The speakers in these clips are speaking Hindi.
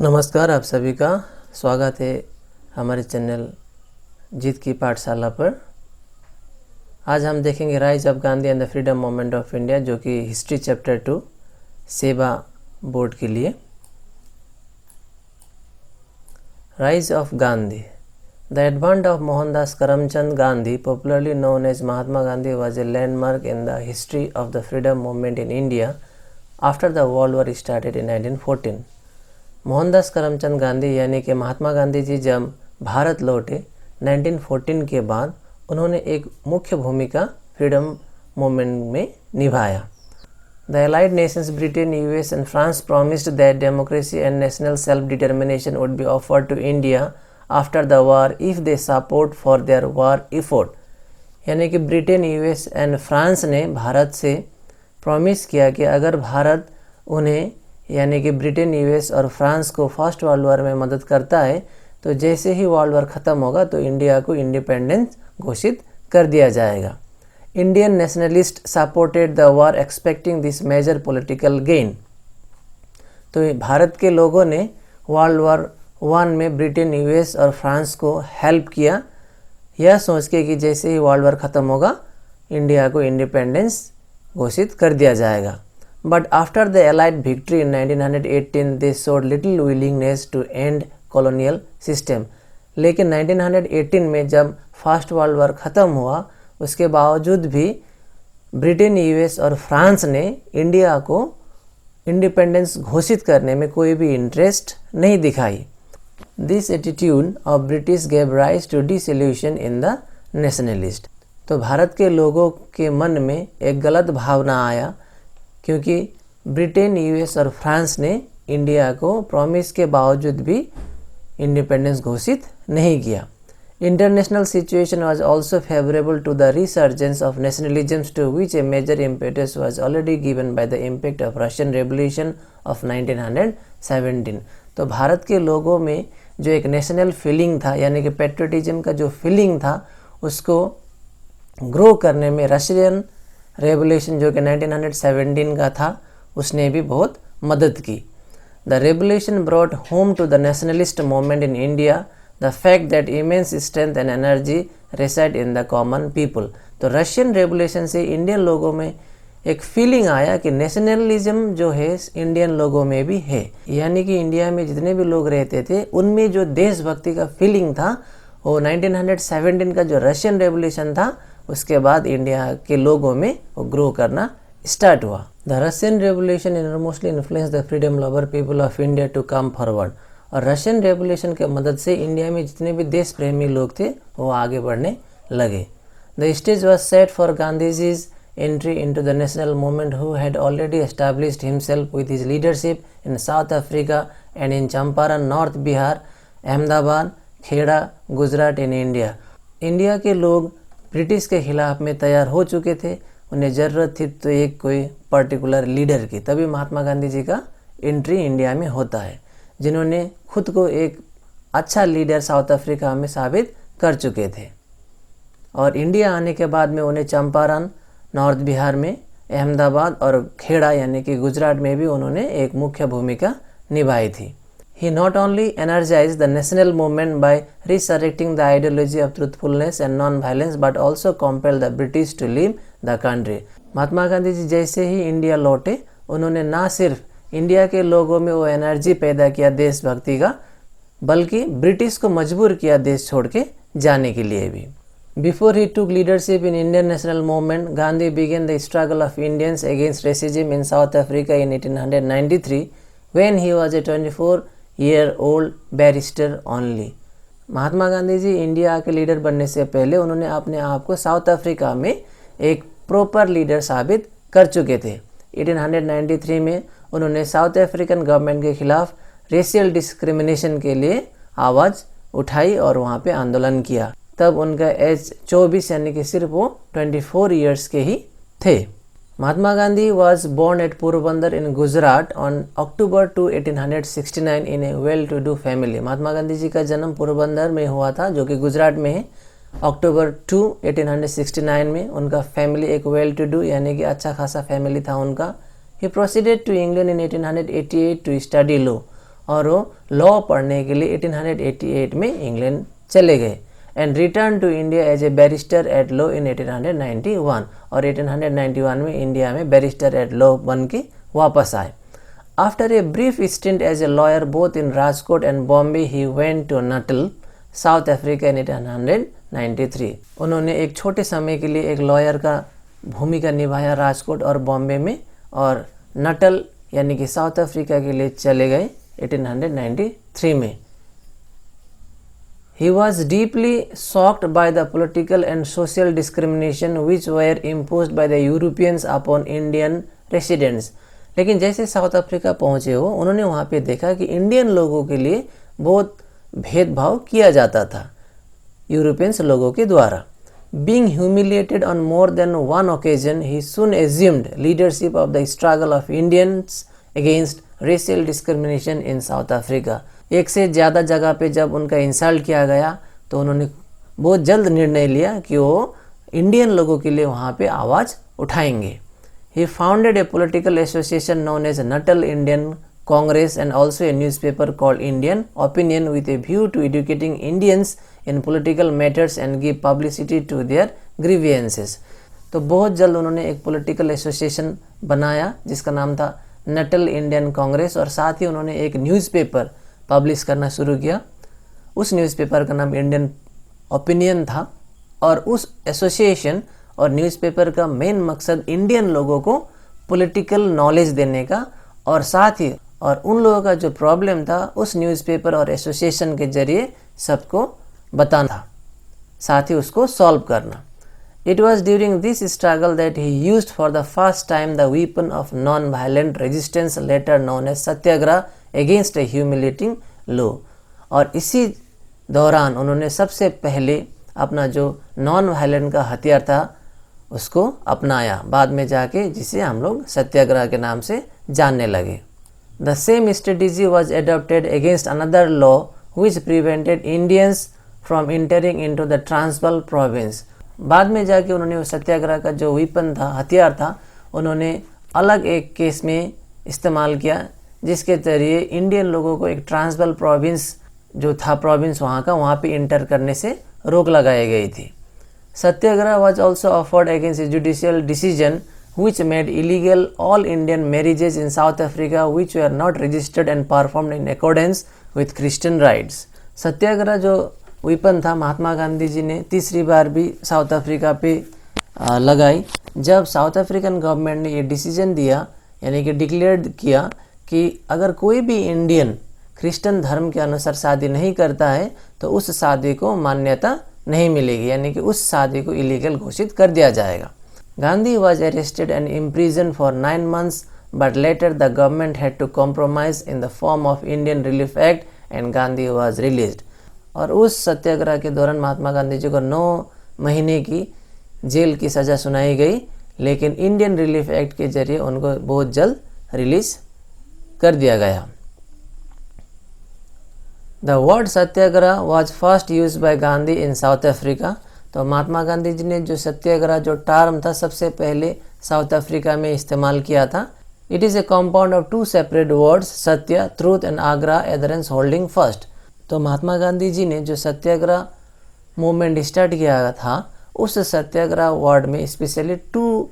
नमस्कार, आप सभी का स्वागत है हमारे चैनल जीत की पाठशाला पर। आज हम देखेंगे rise of Gandhi and the freedom movement of India, जो कि हिस्ट्री चैप्टर 2 सेवा बोर्ड के लिए। Rise of Gandhi. The advent of Mohandas Karamchand Gandhi, popularly known as Mahatma Gandhi, was a landmark in the history of the freedom movement in India after the World War started in 1914. Mohandas Karamchand Gandhi यानी कि महात्मा गांधी जी जब भारत लौटे 1914 के बाद उन्होंने एक मुख्य भूमिका फ्रीडम मूवमेंट में निभाया। The allied nations Britain, US and France promised that democracy and national self determination would be offered to India after the war if they support for their war effort. यानी कि ब्रिटेन, यूएस एंड फ्रांस ने भारत से प्रॉमिस किया कि अगर भारत उन्हें यानी कि ब्रिटेन, यूएस और फ्रांस को फर्स्ट वर्ल्ड वॉर में मदद करता है तो जैसे ही वर्ल्ड वॉर ख़त्म होगा तो इंडिया को इंडिपेंडेंस घोषित कर दिया जाएगा। Indian nationalist supported the war expecting this major political gain. तो भारत के लोगों ने वर्ल्ड वॉर 1 में ब्रिटेन, यूएस और फ्रांस को हेल्प किया, यह सोच के कि जैसे ही वर्ल्ड वॉर ख़त्म होगा इंडिया को इंडिपेंडेंस घोषित कर दिया जाएगा। But after the Allied victory in 1918, they showed little willingness to end colonial system. लेकिन 1918 में जब फर्स्ट वर्ल्ड वॉर ख़त्म हुआ उसके बावजूद भी ब्रिटेन, यूएस और फ्रांस ने इंडिया को इंडिपेंडेंस घोषित करने में कोई भी इंटरेस्ट नहीं दिखाई। This attitude of British gave rise to disillusion in the nationalist. तो भारत के लोगों के मन में एक गलत भावना आया क्योंकि ब्रिटेन, यूएस और फ्रांस ने इंडिया को प्रॉमिस के बावजूद भी इंडिपेंडेंस घोषित नहीं किया। International situation was also favourable to the resurgence of nationalisms to which a major impetus was already given by the impact of Russian revolution of 1917। तो भारत के लोगों में जो एक नेशनल फीलिंग था यानी कि पेट्रियटिज्म का जो फीलिंग था उसको ग्रो करने में रशियन रेवोल्यूशन जो कि 1917 का था उसने भी बहुत मदद की। The revolution brought home to the nationalist movement in India the fact that immense strength and energy reside in the common people. तो रशियन रेवोल्यूशन से इंडियन लोगों में एक फीलिंग आया कि नेशनलिज्म जो है इंडियन लोगों में भी है, यानी कि इंडिया में जितने भी लोग रहते थे उनमें जो देशभक्ति का फीलिंग था वो 1917 का जो रशियन रेवोल्यूशन था उसके बाद इंडिया के लोगों में वो ग्रो करना स्टार्ट हुआ। The Russian revolution immensely influence the freedom lover people of India to come forward. और रशियन रेवोल्यूशन के मदद से इंडिया में जितने भी देश प्रेमी लोग थे वो आगे बढ़ने लगे। The stage was set for Gandhiji's entry into the national movement who had already established himself with his leadership in South Africa and in Champaran, north Bihar, Ahmedabad, Kheda, Gujarat in India. India के लोग ब्रिटिश के खिलाफ में तैयार हो चुके थे, उन्हें ज़रूरत थी तो एक कोई पर्टिकुलर लीडर की, तभी महात्मा गांधी जी का एंट्री इंडिया में होता है, जिन्होंने खुद को एक अच्छा लीडर साउथ अफ्रीका में साबित कर चुके थे। और इंडिया आने के बाद में उन्हें चंपारण, नॉर्थ बिहार में, अहमदाबाद और खेड़ा यानी कि गुजरात में भी उन्होंने एक मुख्य भूमिका निभाई थी। He not only energized the national movement by resurrecting the ideology of truthfulness and non-violence but also compelled the British to leave the country. महात्मा गांधी जी जैसे ही इंडिया लौटे उन्होंने ना सिर्फ इंडिया के लोगों में वो एनर्जी पैदा किया देशभक्ति का, बल्कि ब्रिटिश को मजबूर किया देश छोड़ के जाने के लिए भी। Before he took leadership in Indian national movement, Gandhi began the struggle of Indians against racism in South Africa in 1893 when he was a 24-year-old barrister only. Mahatma Gandhi ji India के लीडर बनने से पहले उन्होंने अपने आप को साउथ अफ्रीका में एक प्रॉपर लीडर साबित कर चुके थे। 1893 में उन्होंने साउथ अफ्रीकन गवर्नमेंट के खिलाफ रेशियल डिस्क्रिमिनेशन के लिए आवाज़ उठाई और वहाँ पे आंदोलन किया। तब उनका एज 24 यानी कि सिर्फ वो 24 ईयर्स के ही थे। Mahatma Gandhi was born at Porobandar in Gujarat on October 2, 1869 in a well-to-do family. महात्मा गांधी जी का जन्म पोरबंदर में हुआ था जो कि गुजरात में है। अक्टूबर 2, 1869 में उनका फैमिली एक वेल टू डू यानी कि अच्छा खासा फैमिली था उनका। He proceeded to England in 1888 to study law और वो लॉ पढ़ने के लिए 1888 में इंग्लैंड चले गए and return to India as a barrister at law in 1891 और 1891 में इंडिया में बैरिस्टर एट लॉ बन के वापस आए। After a brief stint as a lawyer both in Rajkot and Bombay he went to Natal South Africa in 1893। उन्होंने एक छोटे समय के लिए एक लॉयर का भूमिका निभाया राजकोट और बॉम्बे में और नटल यानी कि साउथ अफ्रीका के लिए चले गए 1893 में। He was deeply shocked by the political and social discrimination which were imposed by the Europeans upon Indian residents। लेकिन जैसे साउथ अफ्रीका पहुंचे हो उन्होंने वहाँ पे देखा कि इंडियन लोगों के लिए बहुत भेदभाव किया जाता था यूरोपियंस लोगों के द्वारा। Being humiliated on more than one occasion, he soon assumed leadership of the struggle of Indians against racial discrimination in South Africa। एक से ज़्यादा जगह पे जब उनका इंसल्ट किया गया तो उन्होंने बहुत जल्द निर्णय लिया कि वो इंडियन लोगों के लिए वहाँ पे आवाज़ उठाएंगे। He founded a political association known as Natal Indian Congress and also a newspaper called Indian Opinion with a view to educating Indians in political matters and give publicity to their grievances। तो बहुत जल्द उन्होंने एक पॉलिटिकल एसोसिएशन बनाया जिसका नाम था नटल इंडियन कांग्रेस और साथ ही उन्होंने एक न्यूज़पेपर पब्लिश करना शुरू किया। उस न्यूज़पेपर का नाम इंडियन ओपिनियन था और उस एसोसिएशन और न्यूज़पेपर का मेन मकसद इंडियन लोगों को पॉलिटिकल नॉलेज देने का और साथ ही और उन लोगों का जो प्रॉब्लम था उस न्यूज़पेपर और एसोसिएशन के जरिए सबको बताना, साथ ही उसको सॉल्व करना। It was during this struggle that he used for the first time the weapon of non-violent resistance later known as Satyagraha against a humiliating law। और इसी दौरान उन्होंने सबसे पहले अपना जो नॉन वायलेंट का हथियार था उसको अपनाया, बाद में जाके जिसे हम लोग सत्याग्रह के नाम से जानने लगे। The same strategy was adopted against another law which prevented Indians from entering into the Transvaal province। बाद में जाके उन्होंने वो सत्याग्रह का जो वेपन था, हथियार था, उन्होंने अलग एक केस में इस्तेमाल किया जिसके जरिए इंडियन लोगों को एक ट्रांसवाल प्रोविंस जो था प्रोविंस वहाँ पे इंटर करने से रोक लगाई गई थी। सत्याग्रह was also offered against a judicial decision which made illegal all Indian marriages in South Africa which were not registered and performed in accordance with Christian rites। सत्याग्रह जो वेपन था महात्मा गांधी जी ने तीसरी बार भी साउथ अफ्रीका पे लगाई जब साउथ अफ्रीकन गवर्नमेंट ने ये डिसीजन दिया यानी कि डिक्लेयर किया कि अगर कोई भी इंडियन क्रिश्चियन धर्म के अनुसार शादी नहीं करता है तो उस शादी को मान्यता नहीं मिलेगी, यानी कि उस शादी को इलीगल घोषित कर दिया जाएगा। Gandhi was arrested and imprisoned for 9 months but later the government had to compromise in the form of Indian Relief Act and Gandhi was released। और उस सत्याग्रह के दौरान महात्मा गांधी जी को 9 महीने की जेल की सज़ा सुनाई गई, लेकिन इंडियन रिलीफ एक्ट के जरिए उनको बहुत जल्द रिलीज कर दिया गया। The word Satyagraha was first use by Gandhi in South Africa. तो महात्मा गांधी जी ने जो सत्याग्रह जो टर्म था सबसे पहले साउथ अफ्रीका में इस्तेमाल किया था। It is a compound of 2 separate words सत्य ट्रूथ एंड आग्रह एडरेंस होल्डिंग फर्स्ट। तो महात्मा गांधी जी ने जो सत्याग्रह मूवमेंट स्टार्ट किया था उस सत्याग्रह वर्ड में स्पेशली 2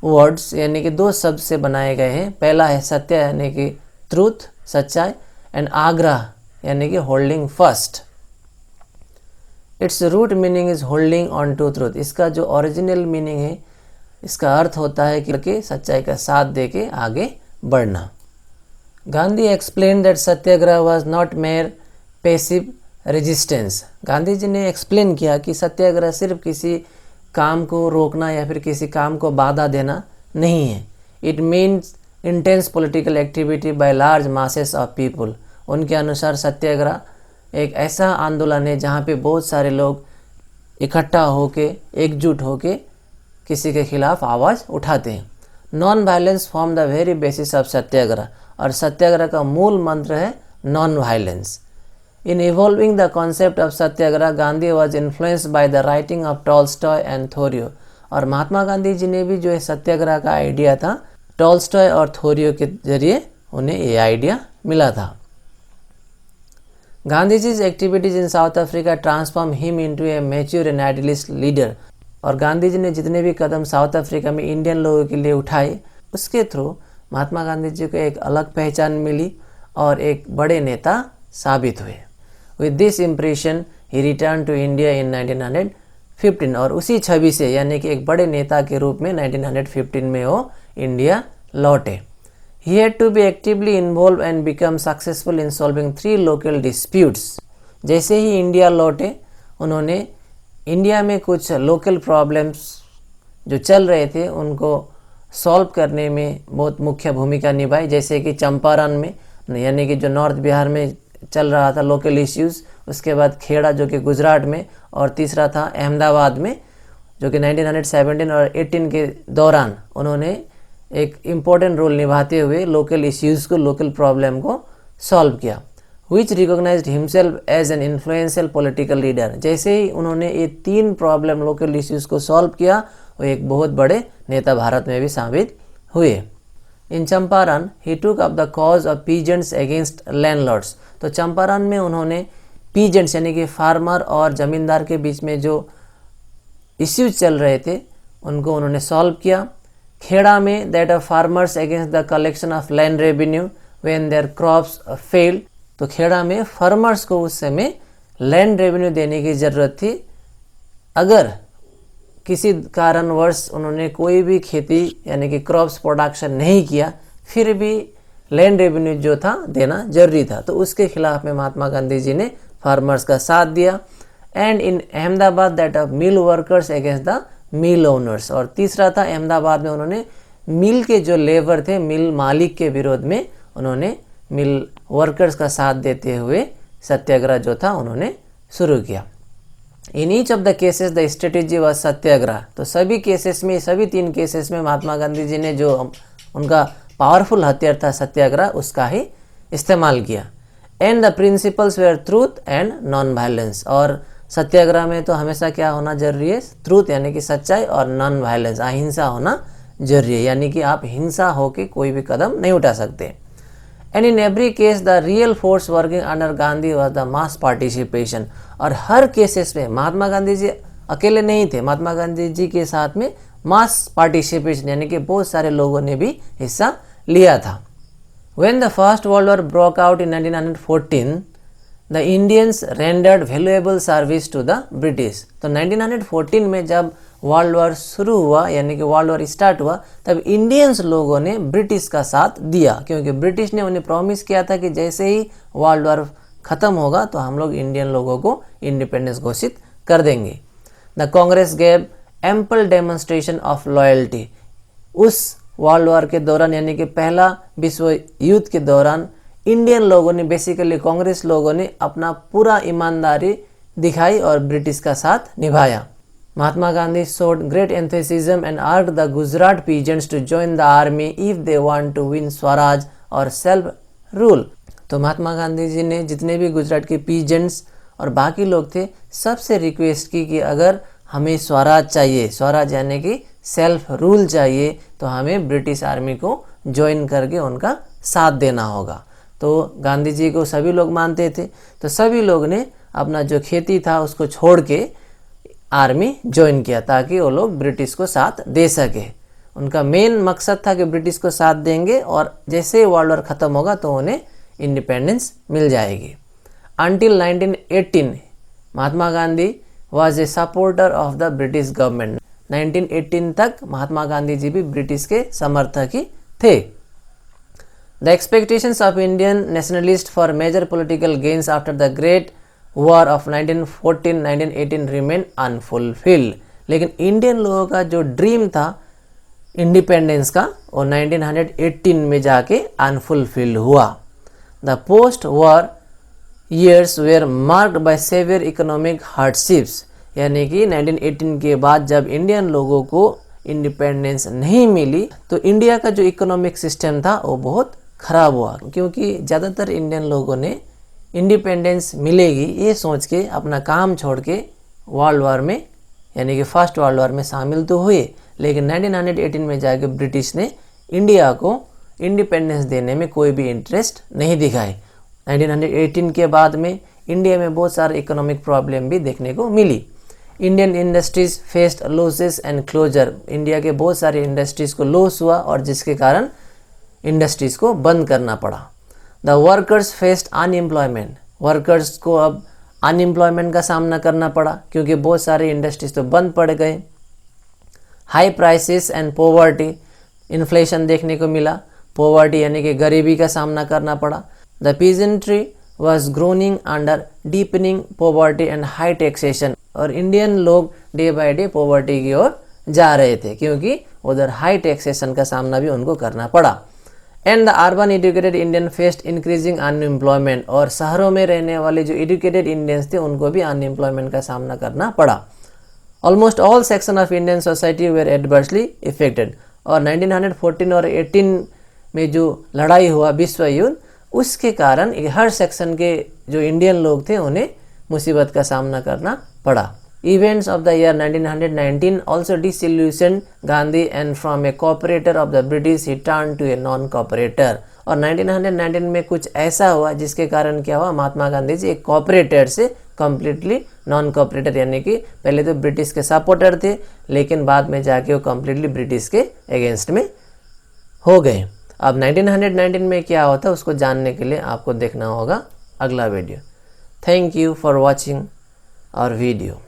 वर्ड्स यानी कि 2 शब्द से बनाए गए हैं। पहला है सत्य यानी कि ट्रूथ सच्चाई एंड आग्रह यानी कि holding first. Its root meaning is holding on to truth. इसका जो ओरिजिनल मीनिंग है इसका अर्थ होता है कि सच्चाई का साथ दे के आगे बढ़ना। Gandhi explain that satyagraha was not mere passive resistance. Gandhi ji ने एक्सप्लेन किया कि सत्याग्रह सिर्फ किसी काम को रोकना या फिर किसी काम को बाधा देना नहीं है। It means intense political activity by large masses of people. उनके अनुसार सत्याग्रह एक ऐसा आंदोलन है जहाँ पे बहुत सारे लोग इकट्ठा होके एकजुट होके किसी के खिलाफ आवाज़ उठाते हैं। Non violence form the very basis of satyagraha. और सत्याग्रह का मूल मंत्र है non violence. In evolving the concept of satyagraha Gandhi was influenced by the writing of Tolstoy and Thoreau. और महात्मा गांधी जी ने भी जो है सत्याग्रह का आइडिया था टॉल्स्टॉय और थोरियो के जरिए उन्हें ये आइडिया मिला था। Gandhiji's activities in South Africa transformed him into a mature and idealist leader. और गांधी जी ने जितने भी कदम साउथ अफ्रीका में इंडियन लोगों के लिए उठाए, उसके थ्रू महात्मा गांधी जी को एक अलग पहचान मिली और एक बड़े नेता साबित हुए। With this impression he return to India in 1915 और उसी छवि से यानी कि एक बड़े नेता के रूप में 1915 में वो इंडिया लौटे। He had to be actively involved and become successful in solving 3 local disputes. जैसे ही इंडिया लौटे उन्होंने इंडिया में कुछ लोकल प्रॉब्लम्स जो चल रहे थे उनको सॉल्व करने में बहुत मुख्य भूमिका निभाई। जैसे कि चंपारण में यानी कि जो नॉर्थ बिहार में चल रहा था लोकल इश्यूज़, उसके बाद खेड़ा जो कि गुजरात में, और तीसरा था अहमदाबाद में जो कि 1917 और 18 के दौरान उन्होंने एक इम्पोर्टेंट रोल निभाते हुए लोकल इश्यूज़ को, लोकल प्रॉब्लम को सॉल्व किया। Which recognized himself as an influential political leader. जैसे ही उन्होंने ये 3 प्रॉब्लम लोकल इश्यूज़ को सॉल्व किया, वो एक बहुत बड़े नेता भारत में भी साबित हुए। इन चंपारण ही टूक up the cause of peasants against landlords. तो चंपारण में उन्होंने पीजेंट्स यानी कि फार्मर और ज़मींदार के बीच में जो इश्यूज चल रहे थे उनको उन्होंने सॉल्व किया। खेड़ा में that of farmers against the collection of land revenue when there crops failed. तो खेड़ा में फार्मर्स को उस समय लैंड रेवेन्यू देने की ज़रूरत थी। अगर किसी कारणवश उन्होंने कोई भी खेती यानी कि क्रॉप्स प्रोडक्शन नहीं किया, फिर भी लैंड रेवेन्यू जो था देना जरूरी था। तो उसके खिलाफ में महात्मा गांधी जी ने फार्मर्स का साथ दिया। And in Ahmedabad that of mill workers against the mill owners. और तीसरा था अहमदाबाद में उन्होंने मिल के जो लेबर थे, मिल मालिक के विरोध में उन्होंने मिल वर्कर्स का साथ देते हुए सत्याग्रह जो था उन्होंने शुरू किया। In each of the cases the strategy was satyagraha. तो सभी केसेस में, सभी 3 केसेस में महात्मा गांधी जी ने जो उनका पावरफुल हथियार था सत्याग्रह, उसका ही इस्तेमाल किया। And the principles were truth and non violence. और सत्याग्रह में तो हमेशा क्या होना जरूरी है? ट्रूथ यानी कि सच्चाई, और नॉन वायलेंस अहिंसा होना जरूरी है, यानी कि आप हिंसा होके कोई भी कदम नहीं उठा सकते। And in every case the real force working under Gandhi was the mass participation. और हर केसेस में महात्मा गांधी जी अकेले नहीं थे, महात्मा गांधी जी के साथ में मास पार्टिसिपेशन यानी कि बहुत सारे लोगों ने भी हिस्सा लिया था। When the First World War broke out in 1914, the Indians rendered valuable service to the British. तो 1914 में जब वर्ल्ड वॉर शुरू हुआ यानी कि वर्ल्ड वॉर स्टार्ट हुआ, तब इंडियंस लोगों ने ब्रिटिश का साथ दिया, क्योंकि ब्रिटिश ने उन्हें प्रॉमिस किया था कि जैसे ही वर्ल्ड वॉर ख़त्म होगा तो हम लोग इंडियन लोगों को इंडिपेंडेंस घोषित कर देंगे। The Congress gave ample demonstration of loyalty. उस वर्ल्ड वॉर के दौरान यानी कि पहला विश्व युद्ध के दौरान इंडियन लोगों ने, बेसिकली कांग्रेस लोगों ने अपना पूरा ईमानदारी दिखाई और ब्रिटिश का साथ निभाया। Mahatma Gandhi showed great enthusiasm and urged the Gujarat peasants to join the army if they want to win Swaraj और सेल्फ रूल। तो महात्मा गांधी जी ने जितने भी गुजरात के पीजेंट्स और बाकी लोग थे सबसे रिक्वेस्ट की कि अगर हमें स्वराज चाहिए, स्वराज यानी कि सेल्फ रूल चाहिए, तो हमें ब्रिटिश आर्मी को ज्वाइन करके उनका साथ देना होगा। तो गांधी जी को सभी लोग मानते थे, तो सभी लोग ने अपना जो खेती था उसको छोड़ के आर्मी ज्वाइन किया ताकि वो लोग ब्रिटिश को साथ दे सके। उनका मेन मकसद था कि ब्रिटिश को साथ देंगे और जैसे वर्ल्ड वॉर ख़त्म होगा तो उन्हें इंडिपेंडेंस मिल जाएगी। Until 1918 Mahatma Gandhi was a supporter of the British government। 1918 तक महात्मा गांधी जी भी ब्रिटिश के समर्थक ही थे। The expectations of Indian nationalists for major political gains after the Great War of 1914-1918 remain unfulfilled। लेकिन इंडियन लोगों का जो ड्रीम था इंडिपेंडेंस का वो 1918 में जाके अनफुलफिल्ड हुआ। The post war years were marked by severe economic hardships। यानी कि 1918 के बाद जब इंडियन लोगों को इंडिपेंडेंस नहीं मिली तो इंडिया का जो इकोनॉमिक सिस्टम था वो बहुत ख़राब हुआ, क्योंकि ज़्यादातर इंडियन लोगों ने इंडिपेंडेंस मिलेगी ये सोच के अपना काम छोड़ के वर्ल्ड वॉर में यानी कि फर्स्ट वर्ल्ड वॉर में शामिल तो हुए, लेकिन 1918 में जाके ब्रिटिश ने इंडिया को इंडिपेंडेंस देने में कोई भी इंटरेस्ट नहीं दिखाई। 1918 के बाद में इंडिया में बहुत सारे इकोनॉमिक प्रॉब्लम भी देखने को मिली। Indian industries faced losses and closure, India के बहुत सारे इंडस्ट्रीज को लॉस हुआ और जिसके कारण इंडस्ट्रीज को बंद करना पड़ा। The workers faced unemployment, workers को अब अनएम्प्लॉयमेंट का सामना करना पड़ा क्योंकि बहुत सारे इंडस्ट्रीज तो बंद पड़ गए। High prices and poverty, inflation देखने को मिला, पॉवर्टी यानी कि गरीबी का सामना करना पड़ा। The peasantry was groaning under deepening poverty and high taxation, और इंडियन लोग डे बाय डे पॉवर्टी की ओर जा रहे थे क्योंकि उधर हाई टैक्सेशन का सामना भी उनको करना पड़ा। And the urban educated Indian faced increasing unemployment, और शहरों में रहने वाले जो एजुकेटेड इंडियंस थे उनको भी अनएम्प्लॉयमेंट का सामना करना पड़ा। Almost all section of Indian society were adversely affected, और 1914 और 18 में जो लड़ाई हुआ विश्व युद्ध, उसके कारण हर सेक्शन के जो इंडियन लोग थे उन्हें मुसीबत का सामना करना पड़ा। Events of the year 1919 also disillusioned Gandhi, and from a cooperator of the British he turned to a non-cooperator, और 1919 में कुछ ऐसा हुआ जिसके कारण क्या हुआ, महात्मा गांधी जी एक कॉपरेटर से कम्प्लीटली नॉन कॉपरेटर, यानी कि पहले तो ब्रिटिश के सपोर्टर थे लेकिन बाद में जाके वो कम्प्लीटली ब्रिटिश के अगेंस्ट में हो गए। अब 1919 में क्या होता है उसको जानने के लिए आपको देखना होगा अगला वीडियो। Thank you for watching our video.